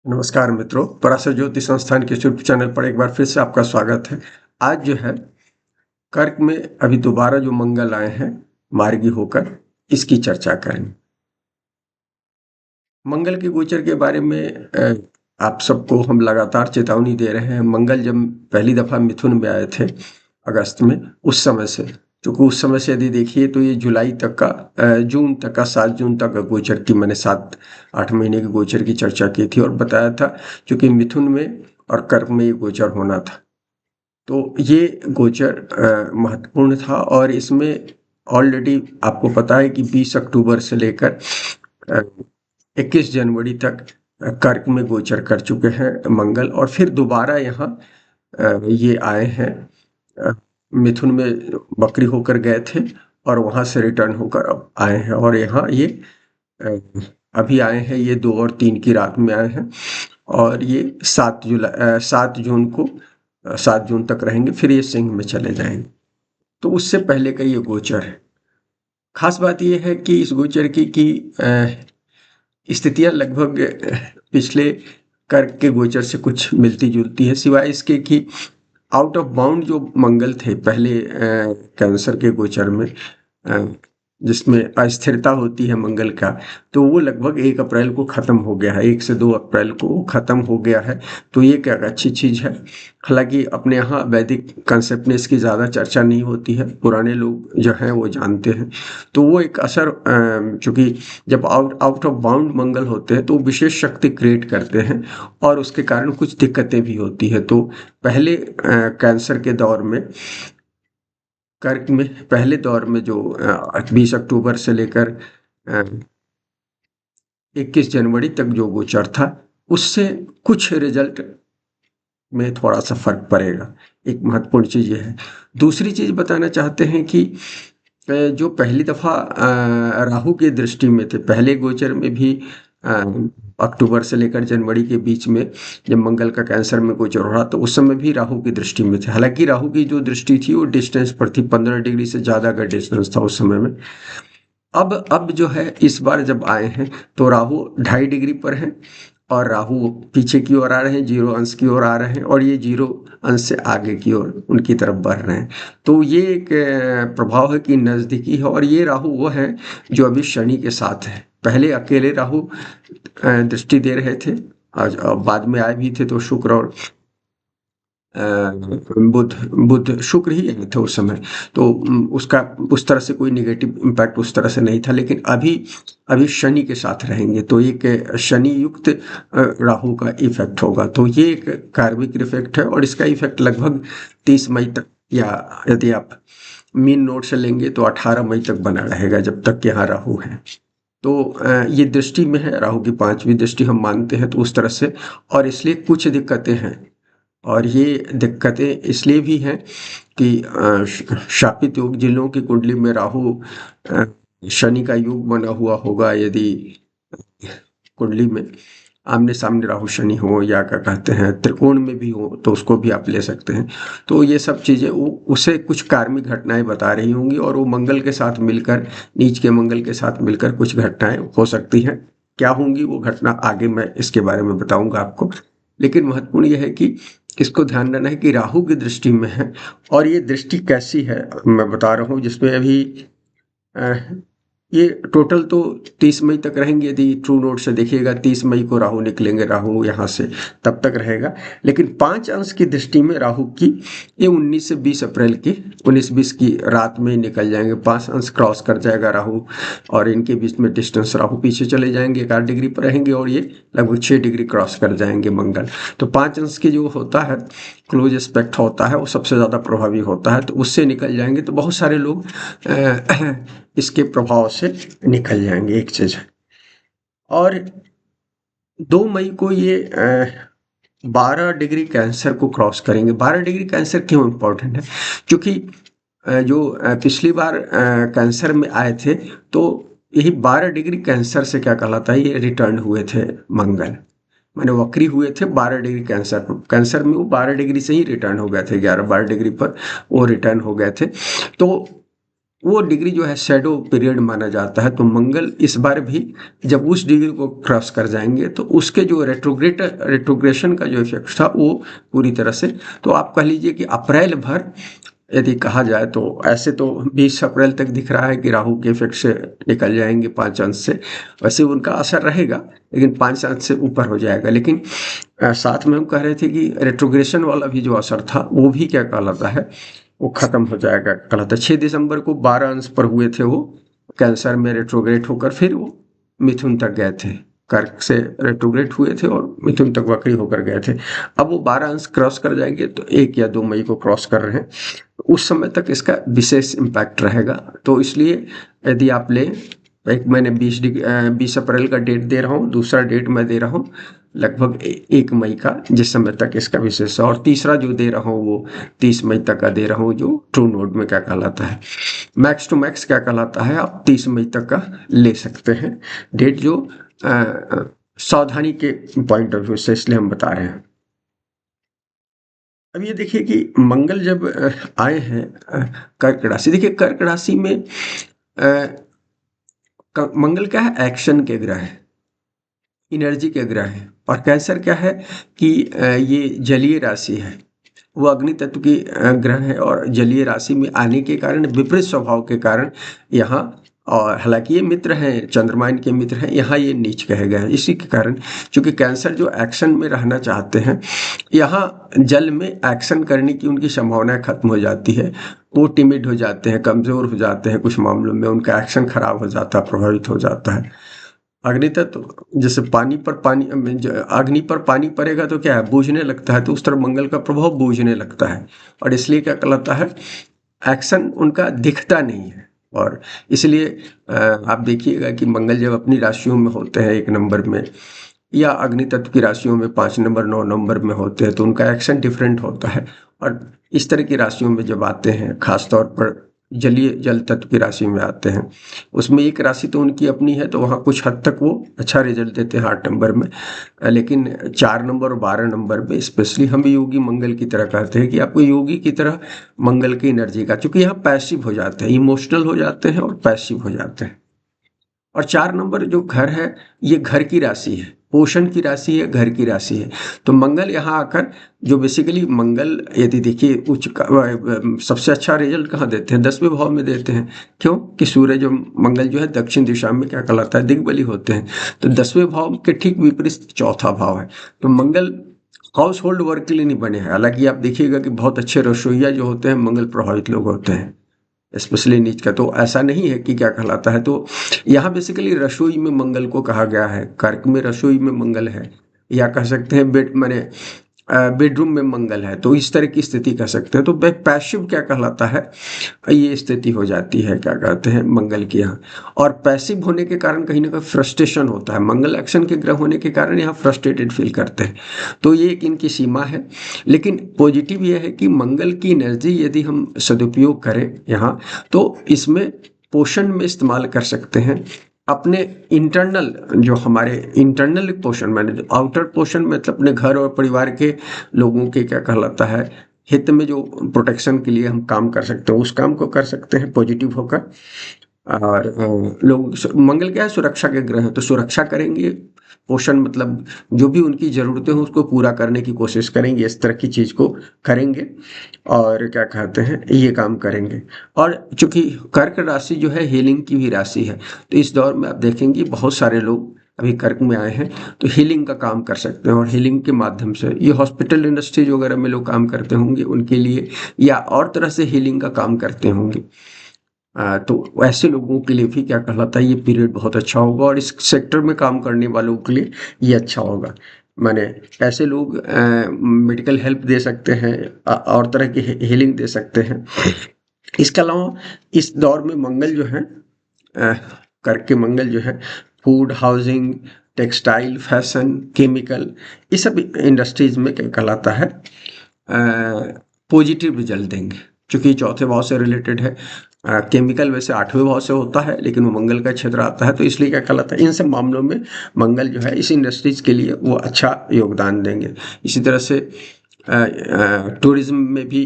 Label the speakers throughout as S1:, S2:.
S1: नमस्कार मित्रों, पराशर ज्योति संस्थान के यूट्यूब चैनल पर एक बार फिर से आपका स्वागत है। आज जो है कर्क में अभी दोबारा जो मंगल आए हैं मार्गी होकर, इसकी चर्चा करेंगे। मंगल के गोचर के बारे में आप सबको हम लगातार चेतावनी दे रहे हैं। मंगल जब पहली दफा मिथुन में आए थे अगस्त में, उस समय से, क्योंकि उस समय से यदि देखिए तो ये जुलाई तक का, जून तक का, 7 जून तक का गोचर की मैंने 7-8 महीने के गोचर की चर्चा की थी और बताया था, क्योंकि मिथुन में और कर्क में ये गोचर होना था। तो ये गोचर महत्वपूर्ण था और इसमें ऑलरेडी आपको पता है कि 20 अक्टूबर से लेकर 21 जनवरी तक कर्क में गोचर कर चुके हैं मंगल, और फिर दोबारा यहाँ ये आए हैं। मिथुन में वक्री होकर गए थे और वहां से रिटर्न होकर अब आए हैं, और यहाँ ये अभी आए हैं। ये 2 और 3 की रात में आए हैं और ये 7 जून को 7 जून तक रहेंगे, फिर ये सिंह में चले जाएंगे। तो उससे पहले का ये गोचर है। खास बात ये है कि इस गोचर की स्थितियां लगभग पिछले कर्क के गोचर से कुछ मिलती जुलती है, सिवाय इसके कि आउट ऑफ बाउंड जो मंगल थे पहले कैंसर के गोचर में, जिसमें अस्थिरता होती है मंगल का, तो वो लगभग 1 अप्रैल को ख़त्म हो गया है। 1 से 2 अप्रैल को वो ख़त्म हो गया है। तो ये क्या अच्छी चीज़ है। हालांकि अपने यहाँ वैदिक कंसेप्ट में इसकी ज़्यादा चर्चा नहीं होती है, पुराने लोग जो हैं वो जानते हैं। तो वो एक असर, चूँकि जब आउट ऑफ बाउंड मंगल होते हैं तो विशेष शक्ति क्रिएट करते हैं और उसके कारण कुछ दिक्कतें भी होती है। तो पहले कैंसर के दौर में, कर्क में पहले दौर में जो 20 अक्टूबर से लेकर 21 जनवरी तक जो गोचर था, उससे कुछ रिजल्ट में थोड़ा सा फर्क पड़ेगा। एक महत्वपूर्ण चीज ये है। दूसरी चीज बताना चाहते हैं कि जो पहली दफा राहु की दृष्टि में थे, पहले गोचर में भी अक्टूबर से लेकर जनवरी के बीच में जब मंगल का कैंसर में गोचर हो रहा, तो उस समय भी राहु की दृष्टि में थे। हालांकि राहु की जो दृष्टि थी वो डिस्टेंस पर थी, 15 डिग्री से ज्यादा का डिस्टेंस था उस समय में। अब जो है इस बार जब आए हैं तो राहु 2.5 डिग्री पर है और राहु पीछे की ओर आ रहे हैं, 0 अंश की ओर आ रहे हैं, और ये 0 अंश से आगे की ओर उनकी तरफ बढ़ रहे हैं। तो ये एक प्रभाव है कि नजदीकी है। और ये राहु वो है जो अभी शनि के साथ है। पहले अकेले राहु दृष्टि दे रहे थे, आज बाद में आए भी थे तो शुक्र और बुध शुक्र ही आए थे उस समय। तो उसका उस तरह से कोई निगेटिव इम्पैक्ट उस तरह से नहीं था। लेकिन अभी शनि के साथ रहेंगे तो एक शनि युक्त राहु का इफेक्ट होगा। तो ये एक कार्मिक इफेक्ट है और इसका इफेक्ट लगभग 30 मई तक, या यदि आप मीन नोट से लेंगे तो 18 मई तक बना रहेगा, जब तक यहाँ राहु है। तो ये दृष्टि में है, राहु की 5वीं दृष्टि हम मानते हैं, तो उस तरह से, और इसलिए कुछ दिक्कतें हैं। और ये दिक्कतें इसलिए भी हैं कि शापित योग, जिन लोगों की कुंडली में राहु शनि का योग बना हुआ होगा, यदि कुंडली में आमने सामने राहु शनि हो, या क्या कहते हैं त्रिकोण में भी हो, तो उसको भी आप ले सकते हैं। तो ये सब चीज़ें उसे कुछ कार्मिक घटनाएं बता रही होंगी, और वो मंगल के साथ मिलकर, नीच के मंगल के साथ मिलकर कुछ घटनाएं हो सकती हैं। क्या होंगी वो घटना, आगे मैं इसके बारे में बताऊंगा आपको। लेकिन महत्वपूर्ण यह है कि इसको ध्यान रखना है कि राहु की दृष्टि में है, और ये दृष्टि कैसी है मैं बता रहा हूँ, जिसमें अभी ये टोटल तो 30 मई तक रहेंगे। यदि ट्रू नोट से देखिएगा 30 मई को राहु निकलेंगे, राहु यहाँ से तब तक रहेगा। लेकिन 5 अंश की दृष्टि में राहु की ये 19 से 20 अप्रैल की 19-20 की रात में निकल जाएंगे। 5 अंश क्रॉस कर जाएगा राहु, और इनके बीच में डिस्टेंस, राहु पीछे चले जाएंगे, 1 डिग्री पर रहेंगे, और ये लगभग 6 डिग्री क्रॉस कर जाएंगे मंगल। तो 5 अंश की जो होता है क्लोज एस्पेक्ट होता है, वो सबसे ज़्यादा प्रभावी होता है। तो उससे निकल जाएंगे तो बहुत सारे लोग इसके प्रभाव से निकल जाएंगे, एक चीज है। और 2 मई को ये 12 डिग्री कैंसर को क्रॉस करेंगे। 12 डिग्री कैंसर क्यों इम्पोर्टेंट है? क्योंकि जो पिछली बार कैंसर में आए थे, तो यही 12 डिग्री कैंसर से क्या कहलाता है, ये रिटर्न हुए थे मंगल, माने वक्री हुए थे 12 डिग्री कैंसर में वो 12 डिग्री से ही रिटर्न हो गए थे, 11-12 डिग्री पर वो रिटर्न हो गए थे। तो वो डिग्री जो है शैडो पीरियड माना जाता है। तो मंगल इस बार भी जब उस डिग्री को क्रॉस कर जाएंगे तो उसके जो रेट्रोग्रेशन का जो इफेक्ट था वो पूरी तरह से, तो आप कह लीजिए कि अप्रैल भर यदि कहा जाए तो ऐसे तो 20 अप्रैल तक दिख रहा है कि राहु के इफेक्ट से निकल जाएंगे 5 अंश से, वैसे उनका असर रहेगा लेकिन 5 अंश से ऊपर हो जाएगा। लेकिन साथ में हम कह रहे थे कि रेट्रोग्रेशन वाला भी जो असर था वो भी क्या कहलाता है, वो खत्म हो जाएगा कहलाता है। 6 दिसंबर को 12 अंश पर हुए थे वो, कैंसर में रेट्रोग्रेट होकर फिर वो मिथुन तक गए थे, कर्क से रेट्रोग्रेट हुए थे और मिथुन तक वक्री होकर गए थे। अब वो 12 अंश क्रॉस कर जाएंगे, तो 1 या 2 मई को क्रॉस कर रहे हैं, उस समय तक इसका विशेष इम्पैक्ट रहेगा। तो इसलिए यदि आप लें, एक मैंने 20 अप्रैल का डेट दे रहा हूँ, दूसरा डेट मैं दे रहा हूँ लगभग 1 मई का, जिस समय तक इसका विशेष, और तीसरा जो दे रहा हूँ वो 30 मई तक का दे रहा हूँ, जो ट्रू नोट में क्या कहलाता है, मैक्स टू मैक्स क्या कहलाता है, आप 30 मई तक का ले सकते हैं डेट, जो सावधानी के पॉइंट ऑफ व्यू से इसलिए हम बता रहे हैं। अब ये देखिए कि मंगल जब आए हैं कर्क राशि, देखिए कर्क राशि में मंगल क्या है, एक्शन के ग्रह है, एनर्जी के ग्रह है, और कैंसर क्या है कि ये जलीय राशि है, वो अग्नि तत्व की ग्रह है, और जलीय राशि में आने के कारण, विपरीत स्वभाव के कारण यहाँ, और हालांकि ये मित्र हैं, चंद्रमा इनके मित्र हैं, यहाँ ये नीच कहे गए हैं। इसी के कारण चूंकि कैंसर जो एक्शन में रहना चाहते हैं, यहाँ जल में एक्शन करने की उनकी संभावनाएं खत्म हो जाती है, वो टिमिड हो जाते हैं, कमजोर हो जाते हैं, कुछ मामलों में उनका एक्शन खराब हो जाता है, प्रभावित हो जाता है। अग्नि तत्व जैसे पानी पर पानी, अग्नि पर पानी पड़ेगा तो क्या है, बूझने लगता है, तो उस तरह मंगल का प्रभाव बूझने लगता है, और इसलिए क्या कहलाता है, एक्शन उनका दिखता नहीं है। और इसलिए आप देखिएगा कि मंगल जब अपनी राशियों में होते हैं 1 नंबर में, या अग्नि तत्व की राशियों में 5 नंबर 9 नंबर में होते हैं, तो उनका एक्शन डिफरेंट होता है। और इस तरह की राशियों में जब आते हैं, खासतौर पर जलीय जल तत्व की राशि में आते हैं, उसमें एक राशि तो उनकी अपनी है, तो वहाँ कुछ हद तक वो अच्छा रिजल्ट देते हैं 8 नंबर में, लेकिन 4 नंबर और 12 नंबर में स्पेशली हम योगी मंगल की तरह कहते हैं कि आपको योगी की तरह मंगल की एनर्जी का, क्योंकि यहाँ पैसिव हो जाते हैं, इमोशनल हो जाते हैं और पैसिव हो जाते हैं। और 4 नंबर जो घर है, ये घर की राशि है, पोषण की राशि है, घर की राशि है। तो मंगल यहाँ आकर, जो बेसिकली मंगल यदि देखिए सबसे अच्छा रिजल्ट कहाँ देते हैं, 10वें भाव में देते हैं। क्यों कि सूर्य जो मंगल जो है दक्षिण दिशा में क्या कहलाता है, दिग्बली होते हैं, तो 10वें भाव के ठीक विपरीत चौथा भाव है। तो मंगल हाउस होल्ड वर्क के लिए नहीं बने हैं। हालांकि आप देखिएगा कि बहुत अच्छे रसोइया जो होते हैं मंगल प्रभावित लोग होते हैं, स्पेशली नीच का, तो ऐसा नहीं है कि क्या कहलाता है। तो यहाँ बेसिकली रसोई में मंगल को कहा गया है, कर्क में रसोई में मंगल है, या कह सकते हैं बेडरूम में मंगल है, तो इस तरह की स्थिति कह सकते हैं। तो पैसिव क्या कहलाता है, ये स्थिति हो जाती है क्या कहते हैं मंगल की यहाँ। और पैसिव होने के कारण कहीं ना कहीं फ्रस्ट्रेशन होता है, मंगल एक्शन के ग्रह होने के कारण यहाँ फ्रस्ट्रेटेड फील करते हैं, तो ये एक इनकी सीमा है। लेकिन पॉजिटिव ये है कि मंगल की एनर्जी यदि हम सदुपयोग करें यहाँ, तो इसमें पोषण में इस्तेमाल कर सकते हैं, अपने इंटरनल, जो हमारे इंटरनल पोषण, मैंने जो आउटर पोषण मतलब अपने घर और परिवार के लोगों के क्या कहलाता है हित में, जो प्रोटेक्शन के लिए हम काम कर सकते हैं, उस काम को कर सकते हैं पॉजिटिव होकर। और लोग, मंगल क्या है, सुरक्षा के ग्रह है, तो सुरक्षा करेंगे, पोषण मतलब जो भी उनकी ज़रूरतें हैं उसको पूरा करने की कोशिश करेंगे, इस तरह की चीज़ को करेंगे, और क्या कहते हैं ये काम करेंगे। और चूंकि कर्क राशि जो है हीलिंग की भी राशि है, तो इस दौर में आप देखेंगे बहुत सारे लोग अभी कर्क में आए हैं, तो हीलिंग का काम कर सकते हैं, और हीलिंग के माध्यम से ये हॉस्पिटल इंडस्ट्रीज वगैरह में लोग काम करते होंगे उनके लिए, या और तरह से हीलिंग का काम करते होंगे, तो ऐसे लोगों के लिए भी क्या कहलाता है ये पीरियड बहुत अच्छा होगा, और इस सेक्टर में काम करने वालों के लिए ये अच्छा होगा। माने ऐसे लोग मेडिकल हेल्प दे सकते हैं, और तरह की हीलिंग दे सकते हैं। इसके अलावा इस दौर में मंगल जो है, करके मंगल जो है food, housing, textile, fashion, chemical, ये सब इंडस्ट्रीज में क्या कहलाता है पॉजिटिव रिजल्ट देंगे, क्योंकि चौथे भाव से रिलेटेड है। केमिकल वैसे 8वें भाव से होता है, लेकिन वो मंगल का क्षेत्र आता है, तो इसलिए क्या कहलाता है इन सब मामलों में मंगल जो है इस इंडस्ट्रीज के लिए वो अच्छा योगदान देंगे। इसी तरह से टूरिज्म में भी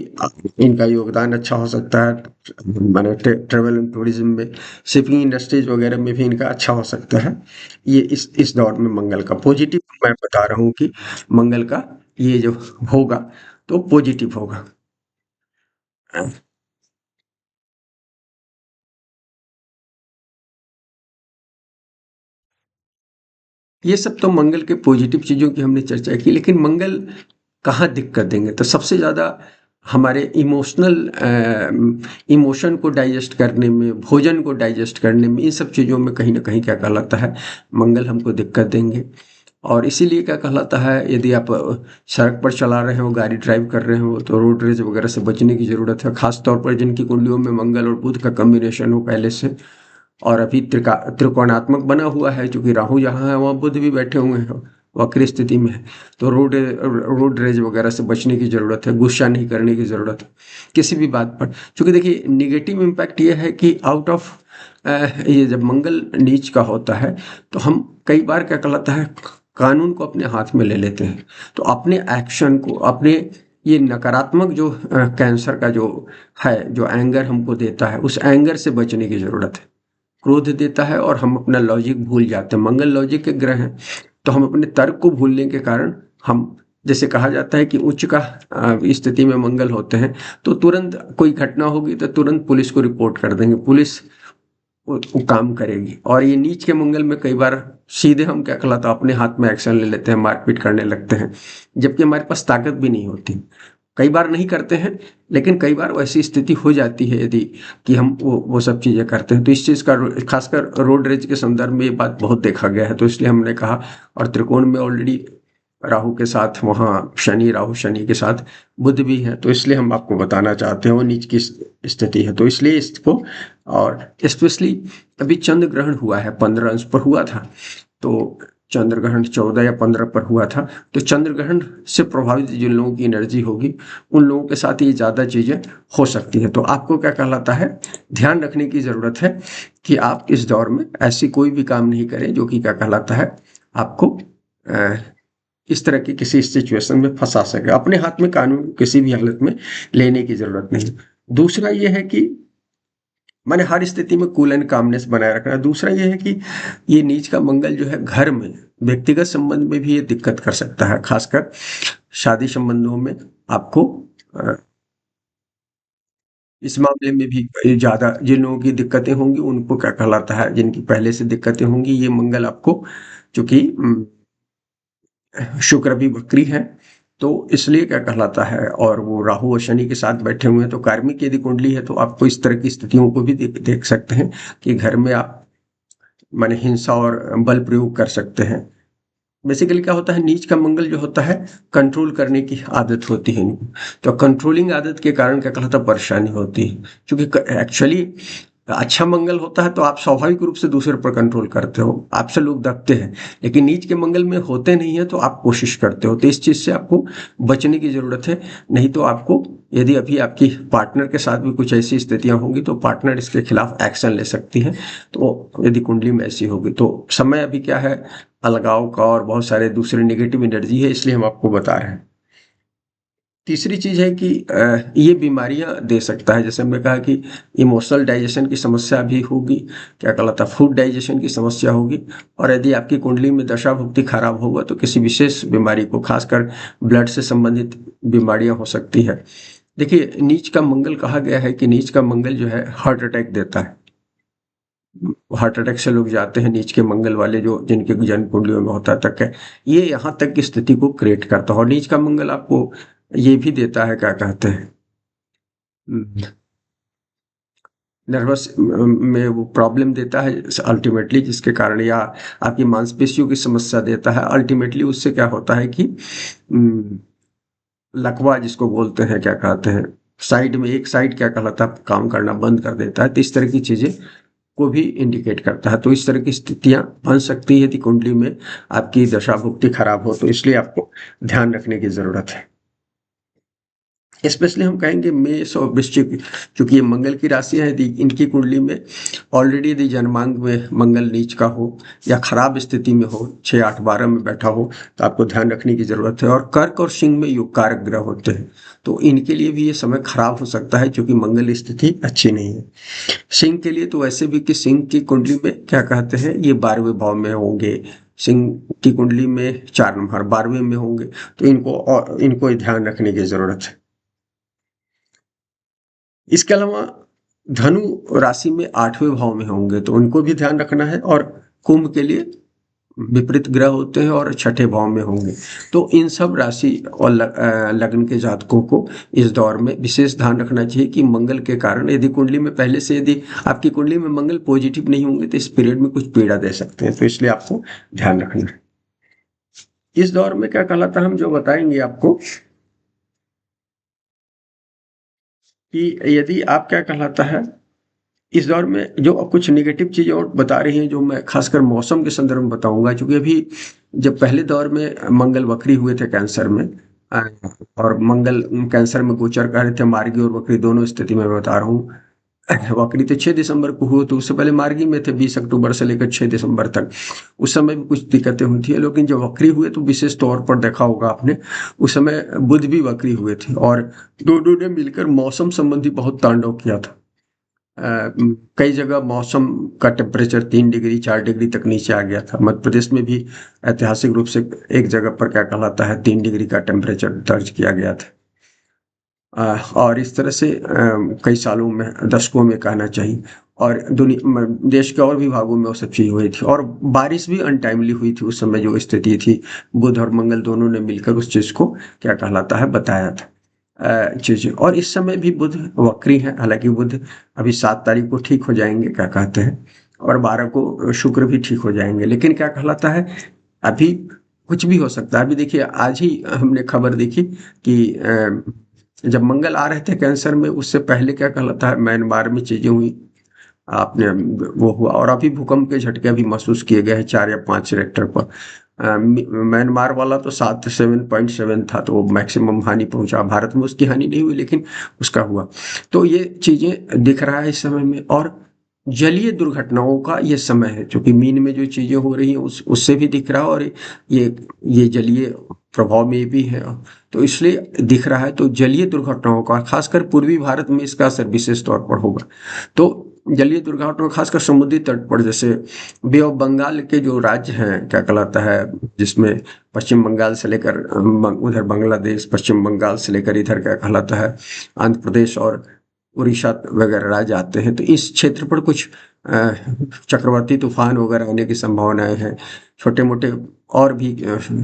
S1: इनका योगदान अच्छा हो सकता है, माने ट्रेवल एंड टूरिज्म में, शिपिंग इंडस्ट्रीज वगैरह में भी इनका अच्छा हो सकता है। ये इस दौर में मंगल का पॉजिटिव मैं बता रहा हूँ कि मंगल का ये जो होगा तो पॉजिटिव होगा। ये सब तो मंगल के पॉजिटिव चीज़ों की हमने चर्चा की, लेकिन मंगल कहाँ दिक्कत देंगे? तो सबसे ज़्यादा हमारे इमोशन को डाइजेस्ट करने में, भोजन को डाइजेस्ट करने में, इन सब चीज़ों में कहीं न कहीं क्या कहलाता है, मंगल हमको दिक्कत देंगे। और इसीलिए क्या कहलाता है, यदि आप सड़क पर चला रहे हो, गाड़ी ड्राइव कर रहे हो, तो रोड रेज वगैरह से बचने की ज़रूरत है। ख़ास तौर पर जिनकी कुंडलियों में मंगल और बुध का कॉम्बिनेशन हो पहले से, और अभी त्रिकोणात्मक बना हुआ है, चूंकि राहु जहाँ है वहाँ बुध भी बैठे हुए हैं, वक्र स्थिति में है, तो रोड रेज वगैरह से बचने की ज़रूरत है, गुस्सा नहीं करने की ज़रूरत है किसी भी बात पर। चूंकि देखिए निगेटिव इम्पैक्ट ये है कि आउट ऑफ ये जब मंगल नीच का होता है तो हम कई बार क्या कहलाता है, कानून को अपने हाथ में ले लेते हैं। तो अपने एक्शन को, अपने ये नकारात्मक जो कैंसर का जो है, जो एंगर हमको देता है, उस एंगर से बचने की ज़रूरत है। क्रोध देता है और हम अपना लॉजिक भूल जाते हैं। मंगल लॉजिक के ग्रह हैं, तो हम अपने तर्क को भूलने के कारण हम, जैसे कहा जाता है कि उच्च का स्थिति में मंगल होते हैं तो तुरंत कोई घटना होगी तो तुरंत पुलिस को रिपोर्ट कर देंगे, पुलिस वो काम करेगी। और ये नीच के मंगल में कई बार सीधे हम क्या कहलाता है, अपने हाथ में एक्शन ले लेते हैं, मारपीट करने लगते हैं, जबकि हमारे पास ताकत भी नहीं होती। कई बार नहीं करते हैं, लेकिन कई बार वैसी स्थिति हो जाती है यदि कि हम वो सब चीज़ें करते हैं। तो इस चीज़ का खासकर रोड रेज के संदर्भ में ये बात बहुत देखा गया है, तो इसलिए हमने कहा। और त्रिकोण में ऑलरेडी राहु के साथ वहाँ शनि, राहु शनि के साथ बुध भी है, तो इसलिए हम आपको बताना चाहते हैं वो नीच की स्थिति है, तो इसलिए इसको। और स्पेशली अभी चंद्र ग्रहण हुआ है, 15 अंश पर हुआ था, तो चंद्र ग्रहण 14 या 15 पर हुआ था, तो चंद्र ग्रहण से प्रभावित जिन लोगों की एनर्जी होगी उन लोगों के साथ ये ज़्यादा चीज़ें हो सकती है। तो आपको क्या कहलाता है, ध्यान रखने की ज़रूरत है कि आप इस दौर में ऐसी कोई भी काम नहीं करें जो कि क्या कहलाता है, आपको इस तरह की किसी सिचुएशन में फंसा सके। अपने हाथ में कानून किसी भी हालत में लेने की ज़रूरत नहीं। दूसरा ये है कि मैंने हर स्थिति में कूल एंड कामनेस बनाए रखना। दूसरा ये है कि ये नीच का मंगल जो है घर में, व्यक्तिगत संबंध में भी ये दिक्कत कर सकता है, खासकर शादी संबंधों में आपको इस मामले में भी ज़्यादा जिन लोगों की दिक्कतें होंगी उनको क्या कहलाता है, जिनकी पहले से दिक्कतें होंगी, ये मंगल आपको, चूंकि शुक्र भी वक्री है, तो इसलिए क्या कहलाता है, और वो राहु और शनि के साथ बैठे हुए हैं, तो कार्मिक यदि कुंडली है तो आपको इस तरह की स्थितियों को भी देख सकते हैं कि घर में आप माने हिंसा और बल प्रयोग कर सकते हैं। बेसिकली क्या होता है, नीच का मंगल जो होता है कंट्रोल करने की आदत होती है इनको, तो कंट्रोलिंग आदत के कारण क्या कहलाता है, परेशानी होती है। क्योंकि एक्चुअली अच्छा मंगल होता है तो आप स्वाभाविक रूप से दूसरे पर कंट्रोल करते हो, आपसे लोग दबते हैं, लेकिन नीच के मंगल में होते नहीं है तो आप कोशिश करते हो, तो इस चीज़ से आपको बचने की ज़रूरत है। नहीं तो आपको, यदि अभी आपकी पार्टनर के साथ भी कुछ ऐसी स्थितियां होंगी तो पार्टनर इसके खिलाफ एक्शन ले सकती है। तो यदि कुंडली में ऐसी होगी तो समय अभी क्या है, अलगाव का और बहुत सारे दूसरे नेगेटिव एनर्जी है, इसलिए हम आपको बता रहे हैं। तीसरी चीज़ है कि ये बीमारियां दे सकता है, जैसे हमने कहा कि इमोशनल डाइजेशन की समस्या भी होगी, क्या कहलाता है, फूड डाइजेशन की समस्या होगी। और यदि आपकी कुंडली में दशा भुक्ति खराब होगा तो किसी विशेष बीमारी को, खासकर ब्लड से संबंधित बीमारियां हो सकती है। देखिए नीच का मंगल कहा गया है कि नीच का मंगल जो है हार्ट अटैक देता है। हार्ट अटैक से लोग जाते हैं नीच के मंगल वाले, जो जिनके जन्म कुंडलियों में होता तक है, ये यहाँ तक की स्थिति को क्रिएट करता है। और नीच का मंगल आपको ये भी देता है, क्या कहते हैं, नर्वस में वो प्रॉब्लम देता है अल्टीमेटली, जिसके कारण, या आपकी मांसपेशियों की समस्या देता है अल्टीमेटली। उससे क्या होता है कि लकवा जिसको बोलते हैं, क्या कहते हैं, साइड में एक साइड क्या कहलाता है, काम करना बंद कर देता है। तो इस तरह की चीज़ें को भी इंडिकेट करता है। तो इस तरह की स्थितियां बन सकती है यदि कुंडली में आपकी दशा भुक्ति खराब हो, तो इसलिए आपको ध्यान रखने की जरूरत है। स्पेशली हम कहेंगे मेष और वृश्चिक, क्योंकि ये मंगल की राशि है। यदि इनकी कुंडली में ऑलरेडी यदि जन्मांक में मंगल नीच का हो या खराब स्थिति में हो, 6, 8, 12 में बैठा हो, तो आपको ध्यान रखने की जरूरत है। और कर्क और सिंह में योग कारक ग्रह होते हैं, तो इनके लिए भी ये समय खराब हो सकता है, क्योंकि मंगल स्थिति अच्छी नहीं है। सिंह के लिए तो वैसे भी कि सिंह की कुंडली में क्या कहते हैं, ये 12वें भाव में होंगे। सिंह की कुंडली में 4 नंबर 12वें में होंगे, तो इनको ध्यान रखने की जरूरत है। इसके अलावा धनु राशि में 8वें भाव में होंगे, तो उनको भी ध्यान रखना है। और कुंभ के लिए विपरीत ग्रह होते हैं और छठे भाव में होंगे। तो इन सब राशि और लग्न के जातकों को इस दौर में विशेष ध्यान रखना चाहिए कि मंगल के कारण यदि कुंडली में पहले से यदि आपकी कुंडली में मंगल पॉजिटिव नहीं होंगे, तो इस पीरियड में कुछ पीड़ा दे सकते हैं, तो इसलिए आपको ध्यान रखना है। इस दौर में क्या कहलाता है, हम जो बताएंगे आपको कि यदि आप क्या कहलाता है, इस दौर में जो कुछ नेगेटिव चीज़ें और बता रही हैं, जो मैं खासकर मौसम के संदर्भ में बताऊंगा, क्योंकि अभी जब पहले दौर में मंगल वक्री हुए थे कैंसर में, अ, और मंगल कैंसर में गोचर कर रहे थे, मार्गी और वक्री दोनों स्थिति में मैं बता रहा हूँ। वक्री तो 6 दिसंबर को हुए, तो उससे पहले मार्गी में थे 20 अक्टूबर से लेकर 6 दिसंबर तक। उस समय भी कुछ दिक्कतें हुई थी, लेकिन जब वक्री हुए तो विशेष तौर पर देखा होगा आपने, उस समय बुध भी वक्री हुए थे और दोनों ने मिलकर मौसम संबंधी बहुत तांडव किया था। कई जगह मौसम का टेम्परेचर 3 डिग्री 4 डिग्री तक नीचे आ गया था। मध्य प्रदेश में भी ऐतिहासिक रूप से एक जगह पर क्या कहलाता है 3 डिग्री का टेम्परेचर दर्ज किया गया था। और इस तरह से कई सालों में, दशकों में कहना चाहिए, और देश के और भी भागों में वो सब चीज़ हुई थी। और बारिश भी अनटाइमली हुई थी उस समय, जो स्थिति थी। बुध और मंगल दोनों ने मिलकर उस चीज़ को क्या कहलाता है बताया था चीज़ें। और इस समय भी बुध वक्री है, हालांकि बुध अभी 7 तारीख को ठीक हो जाएंगे क्या कहते हैं, और 12 को शुक्र भी ठीक हो जाएंगे। लेकिन क्या कहलाता है, अभी कुछ भी हो सकता है। अभी देखिए, आज ही हमने खबर देखी कि जब मंगल आ रहे थे कैंसर में, उससे पहले क्या कहलाता है म्यांमार में चीजें हुई, आपने वो हुआ। और अभी भूकंप के झटके भी महसूस किए गए हैं 4 या 5 रेक्टर पर। म्यांमार वाला तो 7.7 था, तो वो मैक्सिमम हानि पहुंचा। भारत में उसकी हानि नहीं हुई, लेकिन उसका हुआ। तो ये चीजें दिख रहा है इस समय में। और जलीय दुर्घटनाओं का ये समय है, क्योंकि मीन में जो चीजें हो रही हैं उससे भी दिख रहा है, और ये जलीय प्रभाव में भी है, तो इसलिए दिख रहा है। तो जलीय दुर्घटनाओं का खासकर पूर्वी भारत में इसका असर विशेष तौर पर होगा। तो जलीय दुर्घटना खासकर समुद्री तट पर, जैसे बे ऑफ बंगाल के जो राज्य हैं क्या कहलाता है, जिसमें पश्चिम बंगाल से लेकर उधर बांग्लादेश, पश्चिम बंगाल से लेकर इधर क्या कहलाता है आंध्र प्रदेश और उड़ीसा वगैरह राज्य आते हैं, तो इस क्षेत्र पर कुछ चक्रवाती तूफान वगैरह आने की संभावनाएं हैं। छोटे मोटे और भी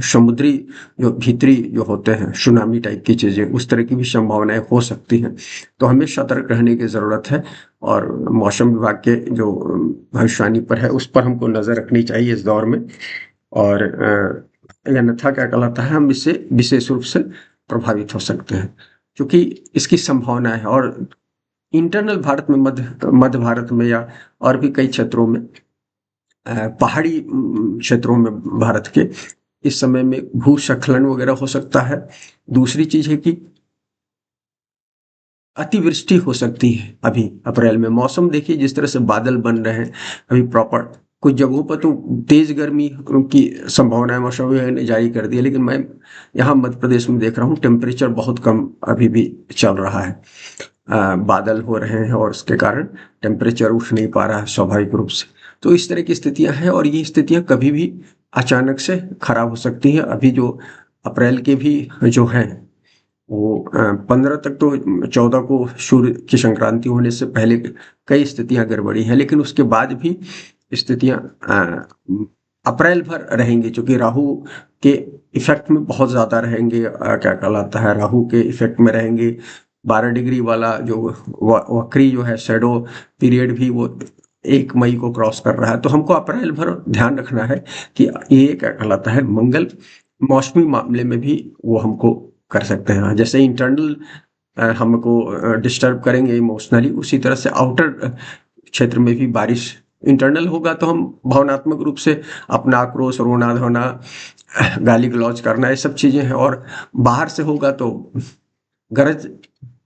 S1: समुद्री जो भीतरी जो होते हैं सुनामी टाइप की चीजें, उस तरह की भी संभावनाएं हो सकती हैं। तो हमें सतर्क रहने की जरूरत है, और मौसम विभाग के जो भविष्यवाणी पर है उस पर हमको नजर रखनी चाहिए इस दौर में। और अन्यथा क्या कहलाता है, हम इससे विशेष रूप से प्रभावित हो सकते हैं, क्योंकि इसकी संभावना है। और इंटरनल भारत में, मध्य भारत में या और भी कई क्षेत्रों में, पहाड़ी क्षेत्रों में भारत के, इस समय में भूस्खलन वगैरह हो सकता है। दूसरी चीज है कि अतिवृष्टि हो सकती है। अभी अप्रैल में मौसम देखिए जिस तरह से बादल बन रहे हैं अभी प्रॉपर, कुछ जगहों पर तो तेज गर्मी की संभावना है, मौसम विभाग ने जारी कर दी है। लेकिन मैं यहाँ मध्य प्रदेश में देख रहा हूँ टेम्परेचर बहुत कम अभी भी चल रहा है। बादल हो रहे हैं और उसके कारण टेम्परेचर उठ नहीं पा रहा है स्वाभाविक रूप से। तो इस तरह की स्थितियां हैं, और ये स्थितियां कभी भी अचानक से खराब हो सकती हैं। अभी जो अप्रैल के भी जो हैं वो 15 तक, तो 14 को सूर्य की संक्रांति होने से पहले कई स्थितियां गड़बड़ी है, लेकिन उसके बाद भी स्थितियां अप्रैल भर रहेंगी, क्योंकि राहु के इफेक्ट में बहुत ज्यादा रहेंगे। क्या कहलाता है, राहु के इफेक्ट में रहेंगे। 12 डिग्री वाला जो वक्री जो है शैडो पीरियड भी वो 1 मई को क्रॉस कर रहा है। तो हमको अप्रैल भर ध्यान रखना है कि ये क्या कहलाता है, मंगल मौसमी मामले में भी वो हमको कर सकते हैं। जैसे इंटरनल हमको डिस्टर्ब करेंगे इमोशनली, उसी तरह से आउटर क्षेत्र में भी बारिश इंटरनल होगा, तो हम भावनात्मक रूप से अपना आक्रोश, रोना धोना, गाली गलौज करना, ये सब चीजें हैं। और बाहर से होगा तो गरज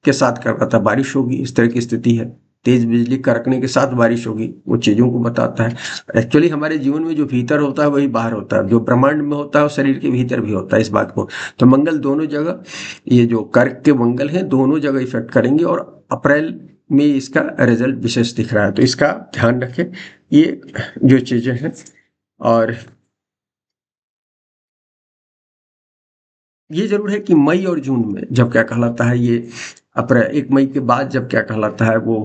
S1: के साथ कर रहा था, बारिश होगी, इस तरह की स्थिति है, तेज बिजली कड़कने के साथ बारिश होगी, वो चीज़ों को बताता है। एक्चुअली हमारे जीवन में जो भीतर होता है वही बाहर होता है, जो ब्रह्मांड में होता है वो शरीर के भीतर भी होता है, इस बात को। तो मंगल दोनों जगह, ये जो कर्क के मंगल हैं दोनों जगह इफेक्ट करेंगे, और अप्रैल में इसका रिजल्ट विशेष दिख रहा है, तो इसका ध्यान रखें। ये जो चीज़ें हैं, और ये जरूर है कि मई और जून में जब क्या कहलाता है ये अप्रैल 1 मई के बाद जब क्या कहलाता है वो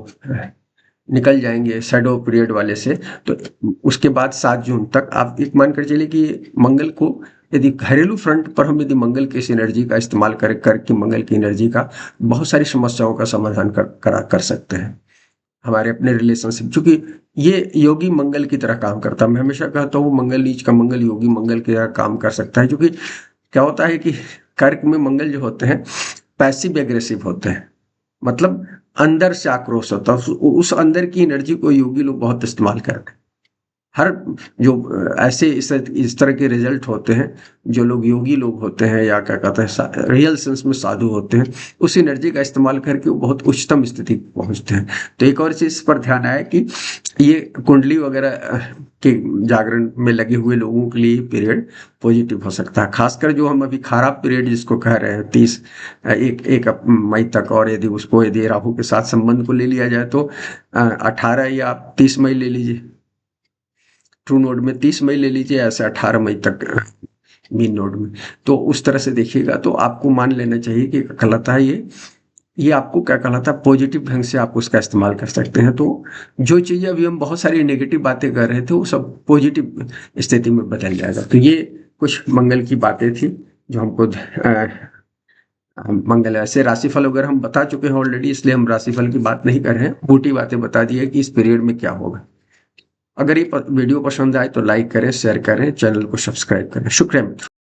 S1: निकल जाएंगे शैडो पीरियड वाले से, तो उसके बाद 7 जून तक आप एक मान कर चलिए कि मंगल को यदि घरेलू फ्रंट पर हम यदि मंगल की इस एनर्जी का इस्तेमाल करें करके मंगल की एनर्जी का बहुत सारी समस्याओं का समाधान कर सकते हैं हमारे अपने रिलेशनशिप, क्योंकि ये योगी मंगल की तरह काम करता है। मैं हमेशा कहता हूँ मंगल नीच का मंगल योगी मंगल की तरह काम कर सकता है, क्योंकि क्या होता है कि कर्क में मंगल जो होते हैं पैसिव एग्रेसिव होते हैं, मतलब अंदर से आक्रोश होता है, उस अंदर की एनर्जी को योगी लोग बहुत इस्तेमाल करते हैं। हर जो ऐसे इस तरह के रिजल्ट होते हैं, जो लोग योगी लोग होते हैं या क्या कहते हैं रियल सेंस में साधु होते हैं, उस एनर्जी का इस्तेमाल करके वो बहुत उच्चतम स्थिति पहुंचते हैं। तो एक और चीज पर ध्यान आया कि ये कुंडली वगैरह के जागरण में लगे हुए लोगों के लिए पीरियड पॉजिटिव हो सकता है, खासकर जो हम अभी खराब पीरियड जिसको कह रहे हैं 1 मई तक, और यदि राहु के साथ संबंध को ले लिया जाए तो 18 या 30 मई ले लीजिए, ट्रू नोड में 30 मई ले लीजिए, ऐसे 18 मई तक मीन नोड में, तो उस तरह से देखिएगा तो आपको मान लेना चाहिए कि कहलाता है ये आपको क्या कहलाता है पॉजिटिव ढंग से आप उसका इस्तेमाल कर सकते हैं। तो जो चीज़ें अभी हम बहुत सारी नेगेटिव बातें कर रहे थे वो सब पॉजिटिव स्थिति में बदल जाएगा। तो ये कुछ मंगल की बातें थी जो हमको मंगल, ऐसे राशिफल वगैरह हम बता चुके हैं ऑलरेडी, इसलिए हम राशिफल की बात नहीं कर रहे हैं, मोटी बातें बता दी है कि इस पीरियड में क्या होगा। अगर ये वीडियो पसंद आए तो लाइक करें, शेयर करें, चैनल को सब्सक्राइब करें। शुक्रिया मित्रों।